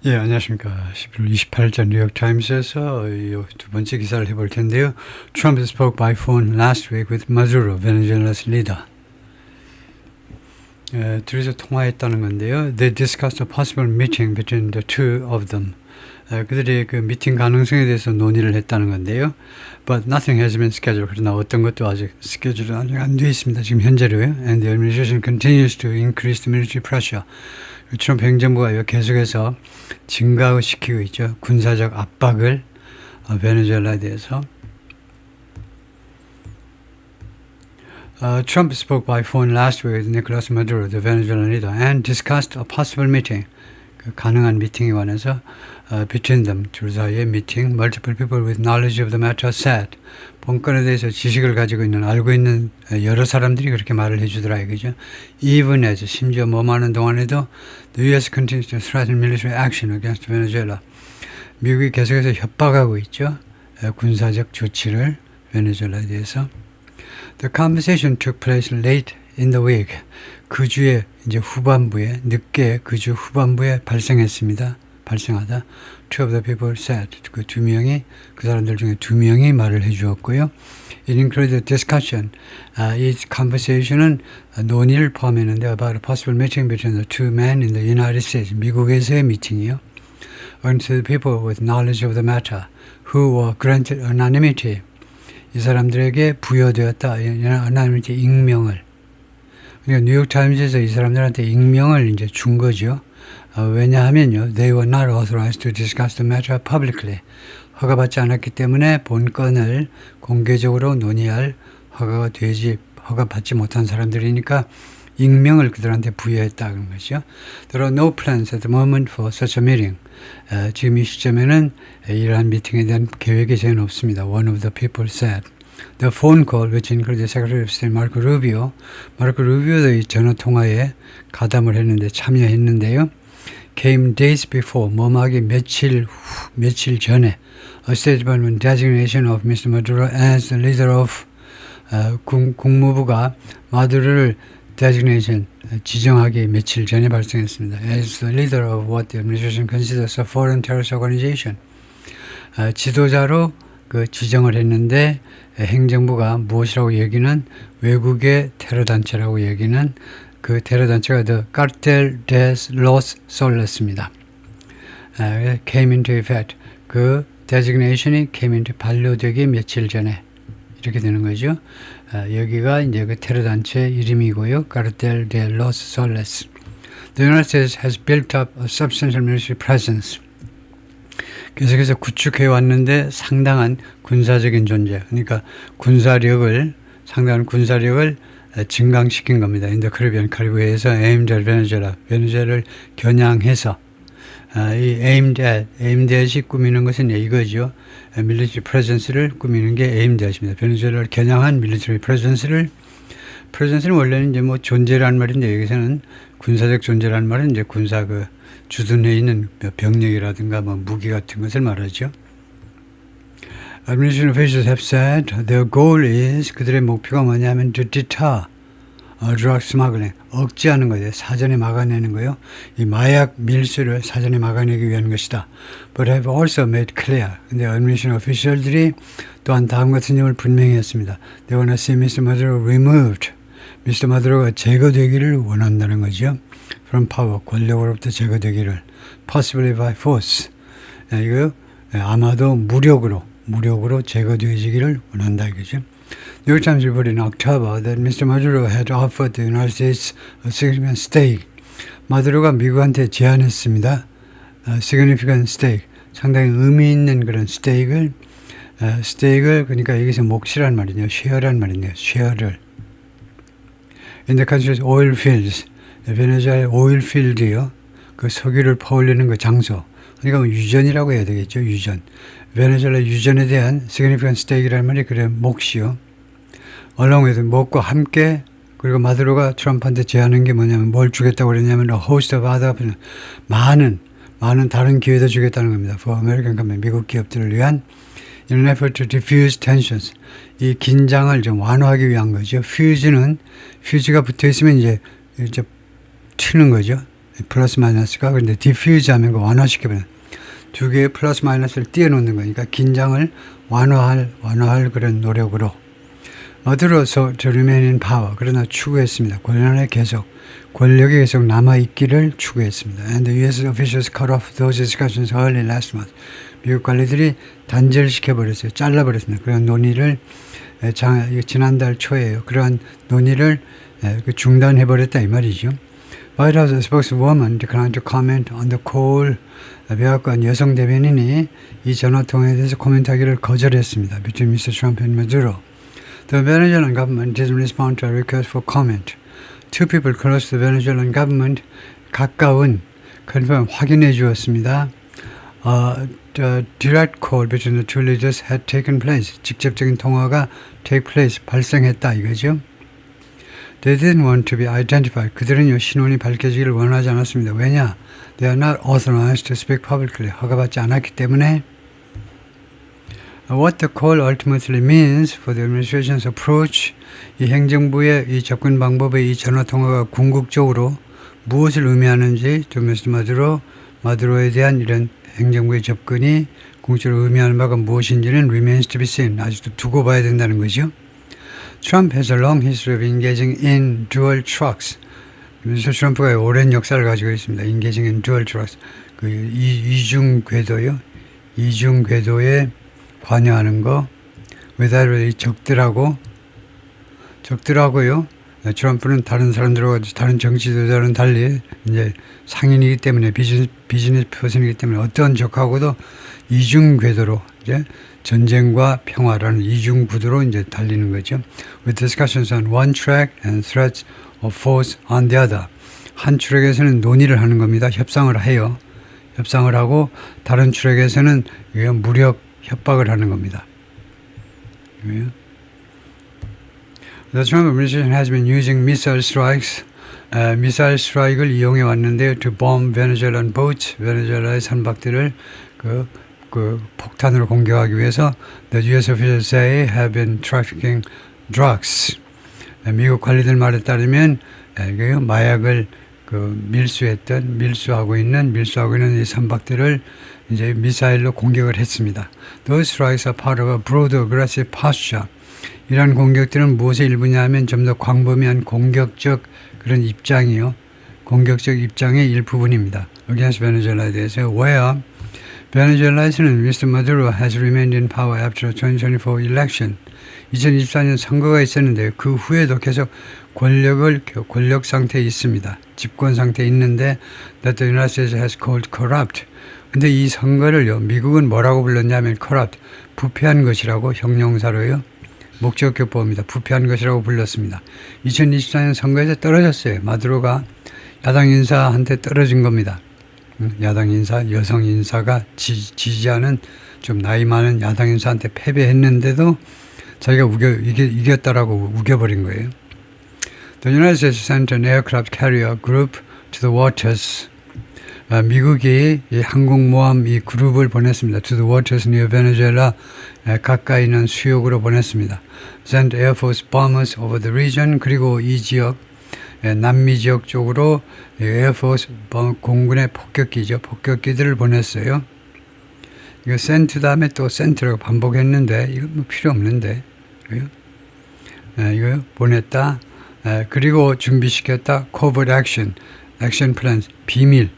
예, 안녕하십니까. 11월 28일자 뉴욕타임스에서 이 두 번째 기사를 해볼 텐데요. Trump spoke by phone last week with Maduro, Venezuela's leader. 둘이서 통화했다는 건데요. They discussed a possible meeting between the two of them. 그들이 그 미팅 가능성에 대해서 논의를 했다는 건데요. But nothing has been scheduled. 그러나 어떤 것도 아직 스케줄이 아직 안 되어 있습니다. 지금 현재로요. And the administration continues to increase the military pressure. 트럼프 행정부가 계속해서 증가시키고 있죠. 군사적 압박을 베네수엘라에 대해서. Trump spoke by phone last week with Nicolas Maduro, the Venezuelan leader, and discussed a possible meeting. 그 가능한 미팅에 관해서 between them, 둘 사이의 미팅. Multiple people with knowledge of the matter said. 본건에 대해서 지식을 가지고 있는, 알고 있는 여러 사람들이 그렇게 말을 해주더라 이거죠. Even as, 심지어 뭐하는 동안에도 the U.S. continues to threaten military action against Venezuela. 미국이 계속해서 협박하고 있죠. 군사적 조치를 베네수엘라에 대해서. The conversation took place late in the week. 그 주에 이제 후반부에, 늦게 그 주 후반부에 발생하다. Two of the people said. 그 두 명이, 그 사람들 중에 두 명이 말을 해주었고요. It included discussion. 이 conversation은 논의를 포함했는데 about a possible meeting between the two men in the United States. 미국에서의 미팅이요. And to the people with knowledge of the matter who were granted anonymity. 이 사람들에게 부여되었다. anonymity, 익명을. 그러니까 뉴욕타임즈에서 이 사람들한테 익명을 이제 준 거죠. 왜냐하면요, they were not authorized to discuss the matter publicly. 허가받지 않았기 때문에 본건을 공개적으로 논의할 허가받지 못한 사람들이니까 익명을 그들한테 부여했다 그런 것이죠. There are no plans at the moment for such a meeting. 지금 이 시점에는 이러한 미팅에 대한 계획이 전혀 없습니다. One of the people said. The phone call, which included Secretary of State Marco Rubio. 마르코 루비오도 이 전화 통화에 가담을 했는데 참여했는데요. Came days before, 머하기 며칠 전에 a State Department designation of Mr. Maduro as the leader of 국무부가 마두로를 designation 지정하기 며칠 전에 발생했습니다. As the leader of what the administration considers a foreign terrorist organization. 지도자로 그 지정을 했는데 행정부가 무엇이라고 얘기는 외국의 테러 단체라고 얘기는 그 테러 단체가 The Cartel de los Soles입니다. Came into effect. 그 designation이 came into 반려되기 며칠 전에 이렇게 되는 거죠. 여기가 이제 그 테러 단체 이름이고요. Cartel de los Soles. The United States has built up a substantial military presence. 계속해서 구축해 왔는데 상당한 군사적인 존재, 그러니까 상당한 군사력을 증강시킨 겁니다. 인도 카리브해에서 aimed at 베네수엘라를 겨냥해서 이 aimed at이 꾸미는 것은 이거죠. military presence를 꾸미는 게 aimed at입니다. 베네수엘라를 겨냥한 military presence는 원래는 이제 뭐 존재라는 말인데 여기서는 군사적 존재라는 말은 이제 군사 주둔해 있는 병력이라든가 무기 같은 것을 말하죠. Administration officials have said their goal is 그들의 목표가 뭐냐면 to deter drug smuggling, 억제하는 거예요. 사전에 막아내는 거예요. 이 마약 밀수를 사전에 막아내기 위한 것이다. But have also made clear. 근데 administration official들이 또한 다음 같은 점을 분명히 했습니다. They want to see Mr. Maduro removed. Mr. Maduro가 제거되기를 원한다는 거죠. From power, 권력으로부터 제거되기를. Possibly by force. 이거 아마도 무력으로 제거되어지기를 원한다 이거죠. New York Times reported in October that Mr. Maduro had offered the United States a significant stake. 마두로가 미국한테 제안했습니다. significant stake, 상당히 의미 있는 그런 스테이크를 그러니까 여기서 몫이란 말이네요. 쉐어란 말이네요. 쉐어를. In the country's oil fields, 베네수엘의 오일 필드요. 그 석유를 퍼올리는 그 장소. 그러니까 유전이라고 해야 되겠죠. 유전. 베네수엘라 유전에 대한 significant stake이라는 말이 그래 몫이요. along with 몫과 함께 그리고 마두로가 트럼프한테 제안한 게 뭐냐면 뭘 주겠다고 그랬냐면 a host of other 많은 다른 기회도 주겠다는 겁니다. For American company, 미국 기업들을 위한 in an effort to diffuse tensions. 이 긴장을 좀 완화하기 위한 거죠. 퓨즈가 붙어 있으면 이제 튀는 거죠. 플러스 마이너스가. 그런데 디퓨즈 하면 그 완화시켜버려. 두 개의 플러스 마이너스를 띄워놓는 거니까 긴장을 완화할 그런 노력으로. 어드로서 to remain in power. 그러나 추구했습니다. 권력이 계속 남아있기를 추구했습니다. And the US officials cut off those discussions early last month. 미국 관리들이 단절시켜버렸어요. 잘라버렸습니다. 그런 논의를 지난달 초에요. 그러한 논의를 중단해버렸다 이 말이죠. White House spokeswoman declined to comment on the call. 백악관 여성 대변인이 이 전화통화에 대해서 코멘트하기를 거절했습니다. Between Mr. Trump and Maduro. The Venezuelan government didn't respond to a request for comment. Two people close to the Venezuelan government 가까운 confirm 확인해 주었습니다. The direct call between the two leaders had taken place. 직접적인 통화가 take place 발생했다 이거죠. They didn't want to be identified. 그들은요 신원이 밝혀지기를 원하지 않았습니다. 왜냐? They are not authorized to speak publicly. 허가받지 않았기 때문에. What the call ultimately means for the administration's approach, 이 행정부의 이 접근 방법의 이 전화통화가 궁극적으로 무엇을 의미하는지 또 Mr. 마두로에 대한 이런 행정부의 접근이 궁극적으로 의미하는 바가 무엇인지는 remains to be seen. 아직도 두고 봐야 된다는 거죠. Trump has a long history of engaging in dual tracks. 미스터 트럼프가 오랜 역사를 가지고 있습니다. engaging in dual tracks. 그 이중 궤도요. 이중 궤도에 관여하는 거. 외다로 적들하고요. 트럼프는 다른 사람들과 다른 정치 지도자는 달리 이제 상인이기 때문에 비즈니스 퍼슨이기 때문에 어떤 적하고도 이중 궤도로 이제 전쟁과 평화라는 이중 구도로 이제 달리는 거죠. With discussions on one track and threats of force on the other. 한 트랙에서는 논의를 하는 겁니다. 협상을 해요. 협상을 하고 다른 트랙에서는 무력 협박을 하는 겁니다. The Trump administration has been using missile strikes. 미사일 스트라이크를 이용해 왔는데요. To bomb Venezuelan boats. 베네수엘라의 선박들을 그 폭탄으로 공격하기 위해서 The U.S. officials say have been trafficking drugs. 미국 관리들 말에 따르면 마약을 밀수하고 있는 이 선박들을 이제 미사일로 공격을 했습니다. Those strikes are part of a broader aggressive posture. 이러한 공격들은 무엇의 일부냐면 좀 더 광범위한 공격적 그런 입장이요. 공격적 입장의 일부분입니다. against 베네수엘라에 대해서 where 베네수엘라에서는 Mr. Maduro has remained in power after the 2024 election. 2024년 선거가 있었는데 그 후에도 계속 권력 상태에 있습니다. 집권 상태에 있는데 that the United States has called corrupt. 근데 이 선거를요. 미국은 뭐라고 불렀냐면 corrupt. 부패한 것이라고 형용사로요. 목적격보입니다. 부패한 것이라고 불렀습니다. 2024년 선거에서 떨어졌어요. 마두로가 야당 인사한테 떨어진 겁니다. 야당 인사, 여성 인사가 지지하는 좀 나이 많은 야당 인사한테 패배했는데도 자기가 이겼다라고 우겨버린 거예요. The United States sent an aircraft carrier group to the waters. 미국이 이 항공모함 이 그룹을 보냈습니다. To the waters near Venezuela. 가까이 있는 수역으로 보냈습니다. Sent Air Force bombers over the region. 그리고 이 지역, 남미 지역 쪽으로 Air Force 공군의 폭격기들을 보냈어요. 이거 sent 다음에 또 sent라고 반복했는데 이거 뭐 필요 없는데 이거 보냈다. 그리고 준비시켰다. Covert action plans, 비밀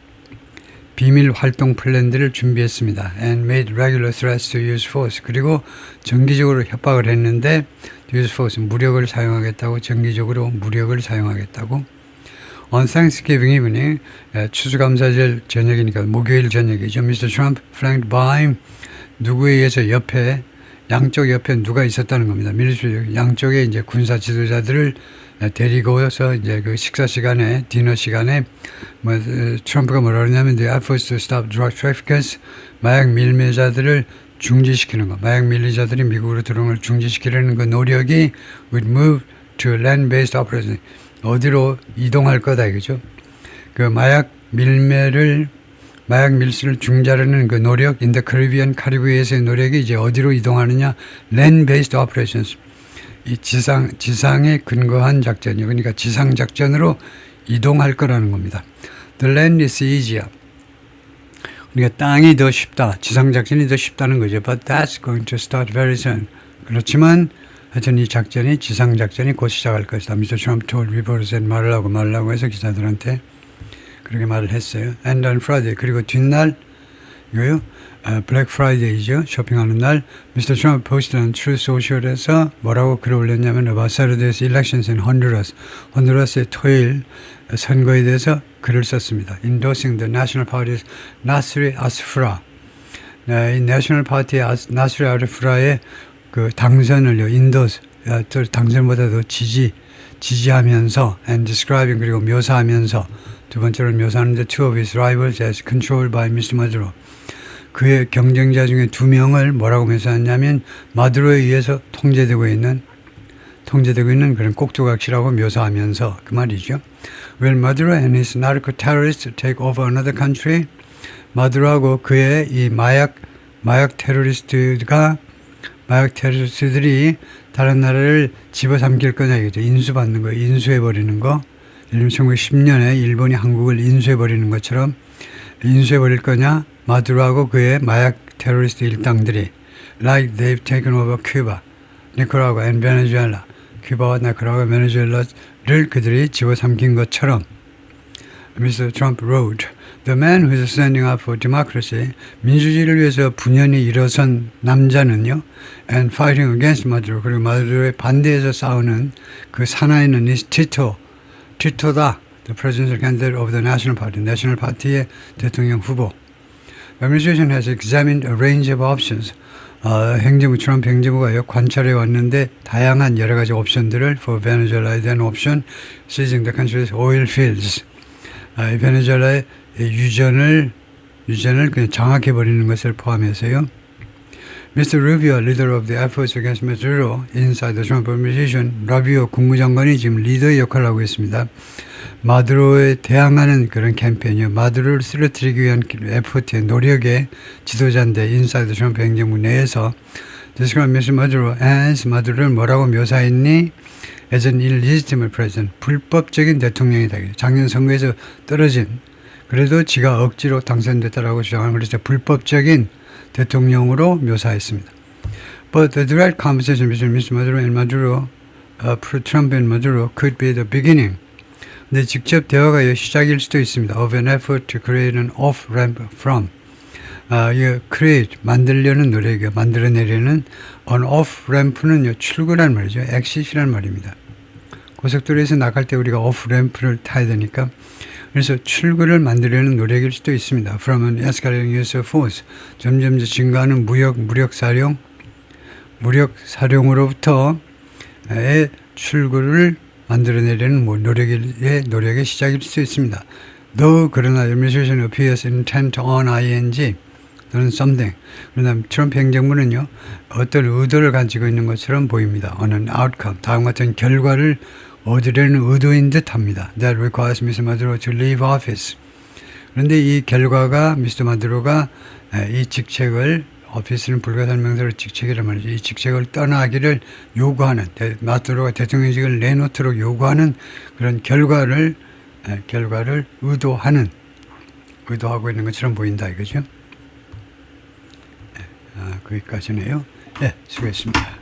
활동 플랜들을 준비했습니다. And made regular threats to use force. 그리고 정기적으로 협박을 했는데 use force, 무력을 사용하겠다고 정기적으로 무력을 사용하겠다고. On Thanksgiving evening, 추수감사절 저녁이니까 목요일 저녁이죠. Mr. Trump flanked by 누구에 의해서 양쪽 옆에 누가 있었다는 겁니다. 밀리터리 양쪽에 이제 군사 지도자들을 데리고서 이제 그 식사 시간에 디너 시간에 트럼프가 뭐라 그러냐면 the efforts to stop drug traffickers 마약 밀매자들을 중지시키는 거. 마약 밀매자들이 미국으로 들어오는 걸 중지시키려는 그 노력이 would move to land-based operation. 어디로 이동할 거다 이거죠. 그 마약 밀수를 중지하려는 그 노력, in the Caribbean, 카리브해에서의 노력이 이제 어디로 이동하느냐, land-based operations. 이 지상에 근거한 작전이요. 그러니까 지상 작전으로 이동할 거라는 겁니다. The land is easier. 그러니까 땅이 더 쉽다. 지상작전이 더 쉽다는 거죠. But that's going to start very soon. 그렇지만 하여튼 이 작전이 지상작전이 곧 시작할 것이다. Mr. Trump told reporters and 말을 하고 해서 기자들한테 그렇게 말을 했어요. And on Friday. 그리고 뒷날 이거요. Black Friday이죠. 쇼핑하는 날 Mr. Trump posted on Truth Social에서 뭐라고 글을 올렸냐면 about Saturday's elections in Honduras. honduras 토요일 선거에 대해서 글을 썼습니다. Endorsing the National Party's Nasri Asfra. 이 National Party의 Nasri Asfra의 그 당선을요. 당선보다도 지지하면서 and describing 그리고 묘사하면서 두 번째로 묘사하는데 two of his rivals as controlled by Mr. Maduro. 그의 경쟁자 중에 두 명을 뭐라고 묘사했냐면 마두로에 의해서 통제되고 있는 그런 꼭두각시라고 묘사하면서 그 말이죠. Will Maduro and his narco terrorists take over another country? 마두로하고 그의 이 마약 테러리스트들이 다른 나라를 집어삼킬 거냐 이거죠. 인수받는 거, 인수해버리는 거. 예를 들면 1910년에 일본이 한국을 인수해버리는 것처럼 인수해버릴 거냐? 마두로하고 그의 마약 테러리스트 일당들이 like they've taken over Cuba, 니카라과 and Venezuela. 큐바와 니카라과, 베네수엘라를 그들이 집어삼킨 것처럼 Mr. Trump wrote, The man who is standing up for democracy, 민주주의를 위해서 분연히 일어선 남자는요, and fighting against Maduro, 그리고 마두로의 반대해서 싸우는 그 사나이는 is 티토다. The presidential candidate of the National Party, National Party의 대통령 후보. The administration has examined a range of options. 트럼프 행정부가 관찰해 왔는데 다양한 여러 가지 옵션들을 for Venezuela에 대한 옵션, seizing the country's oil fields. 베네수엘라의 유전을 그냥 장악해 버리는 것을 포함해서요. Mr. Rubio, leader of the efforts against Maduro inside the Trump administration, 라비오 국무장관이 지금 리더의 역할을 하고 있습니다. 마두로에 대항하는 그런 캠페인이요. 마두로를 쓰러뜨리기 위한 에포트의 노력의 지도자인데 인사이드 트럼프 행정부 내에서 describe Mr. Maduro as 마두로를 뭐라고 묘사했니? as an illegitimate president, 불법적인 대통령이다. 작년 선거에서 떨어진 그래도 지가 억지로 당선됐다라고 주장하는 그래서 불법적인 대통령으로 묘사했습니다. But the direct conversation between Mr. Maduro and Trump and Maduro could be the beginning. 근데 직접 대화가 시작일 수도 있습니다. Of an effort to create an off-ramp from. create, 만들려는 노력이요. 만들어내려는 an off-ramp는 출구란 말이죠. exit이란 말입니다. 고속도로에서 나갈 때 우리가 off-ramp를 타야 되니까 그래서 출구를 만들려는 노력일 수도 있습니다. From an escalating use of force. 점점 증가하는 무력 사령으로부터의 출구를 만들어내려는 노력의 시작일 수 있습니다. Though 그러나 administration appears intent on ing 또는 something. 그러나 트럼프 행정부는요 어떤 의도를 가지고 있는 것처럼 보입니다. on an outcome. 다음 같은 결과를 얻으려는 의도인 듯합니다. That requires Mr. Maduro to leave office. 그런데 이 결과가 미스터 마두로가 이 직책을 오피스는 불가설명서로 직책이란 말이죠. 이 직책을 떠나기를 요구하는 마두로가 대통령직을 내놓도록 요구하는 그런 결과를 의도하고 있는 것처럼 보인다 이거죠. 거기까지네요. 네, 수고했습니다.